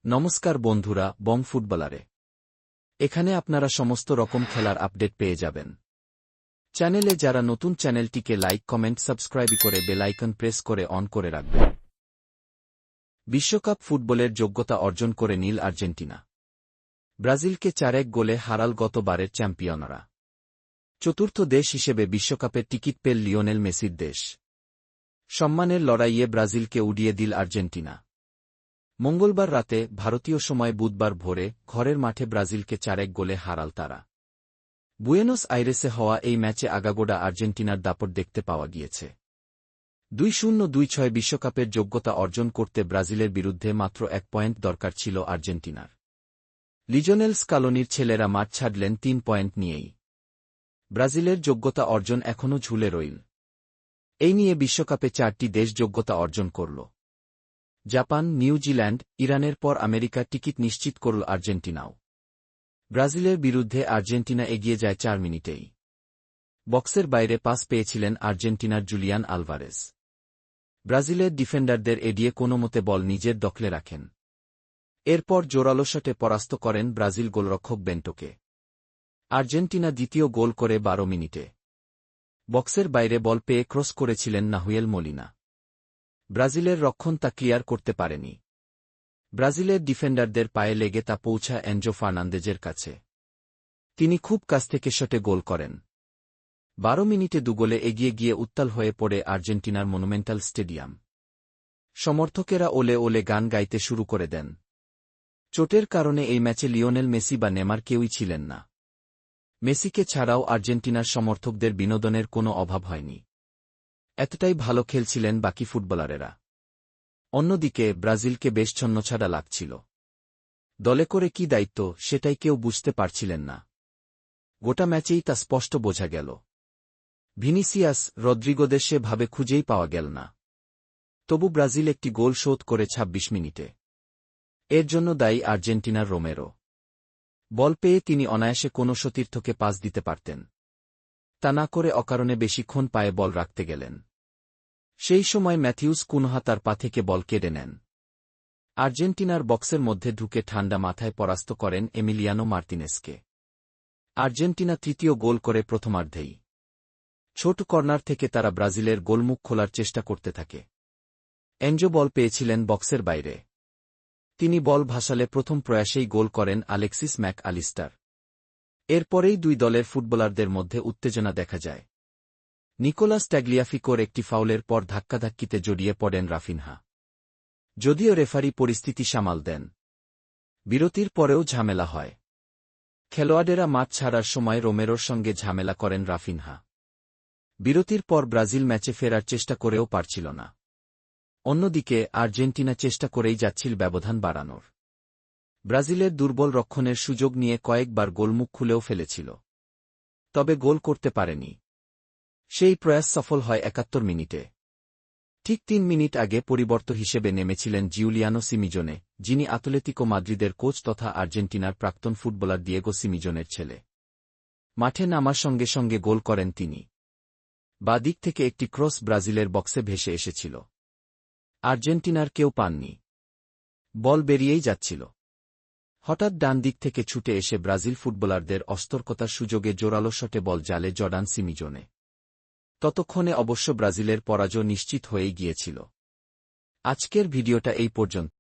নমস্কার বন্ধুরা, বং ফুটবলারে এখানে আপনারা সমস্ত রকম খেলার আপডেট পেয়ে যাবেন। চ্যানেলে যারা নতুন, চ্যানেলটিকে লাইক, কমেন্ট, সাবস্ক্রাইব করে বেল আইকন প্রেস করে অন করে রাখবেন। বিশ্বকাপ ফুটবলের যোগ্যতা অর্জন করে নীল আর্জেন্টিনা। ব্রাজিলকে 4-1 গোলে হারাল গতবারের চ্যাম্পিয়নরা। চতুর্থ দেশ হিসেবে বিশ্বকাপের টিকিট পেল লিওনেল মেসির দেশ। সম্মানের লড়াইয়ে ব্রাজিলকে উড়িয়ে দিল আর্জেন্টিনা। মঙ্গলবার রাতে, ভারতীয় সময় বুধবার ভোরে, ঘরের মাঠে ব্রাজিলকে 4-1 গোলে হারাল তারা। বুয়েনোস আইরেসে হওয়া এই ম্যাচে আগাগোড়া আর্জেন্টিনার দাপট দেখতে পাওয়া গিয়েছে। 2-0-2-6 বিশ্বকাপের যোগ্যতা অর্জন করতে ব্রাজিলের বিরুদ্ধে মাত্র 1 পয়েন্ট দরকার ছিল আর্জেন্টিনার। লিওনেল স্কালোনির ছেলেরা মাঠ ছাড়লেন 3 পয়েন্ট নিয়েই। ব্রাজিলের যোগ্যতা অর্জন এখনও ঝুলে রইল। এই নিয়ে বিশ্বকাপে 4টি দেশ যোগ্যতা অর্জন করল। জাপান, নিউজিল্যান্ড, ইরানের পর আমেরিকার টিকিট নিশ্চিত করল আর্জেন্টিনাও। ব্রাজিলের বিরুদ্ধে আর্জেন্টিনা এগিয়ে যায় 4 মিনিটেই। বক্সের বাইরে পাস পেয়েছিলেন আর্জেন্টিনার জুলিয়ান আলভারেজ। ব্রাজিলের ডিফেন্ডারদের এড়িয়ে কোনোমতে বল নিজের দখলে রাখেন। এরপর জোরালো শটে পরাস্ত করেন ব্রাজিল গোলরক্ষক বেন্টোকে। আর্জেন্টিনা দ্বিতীয় গোল করে 12 মিনিটে। বক্সের বাইরে বল পেয়ে ক্রস করেছিলেন নাহুয়েল মলিনা। ব্রাজিলের রক্ষণ তা ক্লিয়ার করতে পারেনি। ব্রাজিলের ডিফেন্ডারদের পায়ে লেগে তা পৌঁছা এনজো ফার্নান্দেজের কাছে। তিনি খুব কাছ থেকে শটে গোল করেন। 12 মিনিটে 2 গোলে এগিয়ে গিয়ে উত্তাল হয়ে পড়ে আর্জেন্টিনার মনুমেন্টাল স্টেডিয়াম। সমর্থকেরা ওলে ওলে গান গাইতে শুরু করে দেন। চোটের কারণে এই ম্যাচে লিওনেল মেসি বা নেমার কেউই ছিলেন না। মেসিকে ছাড়াও আর্জেন্টিনার সমর্থকদের বিনোদনের কোনো অভাব হয়নি। এতটাই ভালো খেলছিলেন বাকি ফুটবলারেরা। অন্যদিকে ব্রাজিলকে বেশ ছন্নছাড়া লাগছিল। দলে করে কি দায়িত্ব, সেটাই কেউ বুঝতে পারছিলেন না। গোটা ম্যাচেই তা স্পষ্ট বোঝা গেল। ভিনিসিয়াস, রদ্রিগোদের সেভাবে খুঁজেই পাওয়া গেল না। তবু ব্রাজিল একটি গোল শোধ করে 26 মিনিটে। এর জন্য দায়ী আর্জেন্টিনার রোমেরো। বল পেয়ে তিনি অনায়াসে কোনো সতীর্থকে পাস দিতে পারতেন। তা না করে অকারণে বেশিক্ষণ পায়ে বল রাখতে গেলেন। সেই সময় ম্যাথিউস কুনহা তার পা থেকে বল কেড়ে নেন। আর্জেন্টিনার বক্সের মধ্যে ঢুকে ঠান্ডা মাথায় পরাস্ত করেন এমিলিয়ানো মার্তিনেসকে। আর্জেন্টিনা তৃতীয় গোল করে প্রথমার্ধেই। ছোট কর্নার থেকে তারা ব্রাজিলের গোলমুখ খোলার চেষ্টা করতে থাকে। এনজো বল পেয়েছিলেন বক্সের বাইরে। তিনি বল ভাসালে প্রথম প্রয়াসেই গোল করেন আলেক্সিস ম্যাক আলিস্টার। এরপরেই দুই দলের ফুটবলারদের মধ্যে উত্তেজনা দেখা যায়। নিকোলাস ট্যাগলিয়াফিকোর একটি ফাউলের পর ধাক্কাধাক্কিতে জড়িয়ে পড়েন রাফিনহা। যদিও রেফারি পরিস্থিতি সামাল দেন। বিরতির পরেও ঝামেলা হয়। খেলোয়াড়েরা মাঠ ছাড়ার সময় রোমেরোর সঙ্গে ঝামেলা করেন রাফিনহা। বিরতির পর ব্রাজিল ম্যাচে ফেরার চেষ্টা করেও পারছিল না। অন্যদিকে আর্জেন্টিনা চেষ্টা করেই যাচ্ছিল ব্যবধান বাড়ানোর। ব্রাজিলের দুর্বল রক্ষণের সুযোগ নিয়ে কয়েকবার গোলমুখ খুলেও ফেলেছিল। তবে গোল করতে পারেনি। সেই প্রয়াস সফল হয় 71 মিনিটে। ঠিক 3 মিনিট আগে পরিবর্তন হিসেবে নেমেছিলেন জিউলিয়ানো সিমিজোনে, যিনি আতলেতিকো মাদ্রিদের কোচ তথা আর্জেন্টিনার প্রাক্তন ফুটবলার দিয়েগো সিমিজোনের ছেলে। মাঠে নামার সঙ্গে সঙ্গে গোল করেন তিনি। বাঁ দিক থেকে একটি ক্রস ব্রাজিলের বক্সে ভেসে এসেছিল। আর্জেন্টিনার কেউ পাননি। বল বেরিয়েই যাচ্ছিল। হঠাৎ ডান দিক থেকে ছুটে এসে ব্রাজিল ফুটবলারদের অস্তর্কতার সুযোগে জোরালো শটে বল জালে জর্ডান সিমিজোনে। ততক্ষণে অবশ্য ব্রাজিলের পরাজয় নিশ্চিত হয়েই গিয়েছিল। আজকের ভিডিওটা এই পর্যন্ত।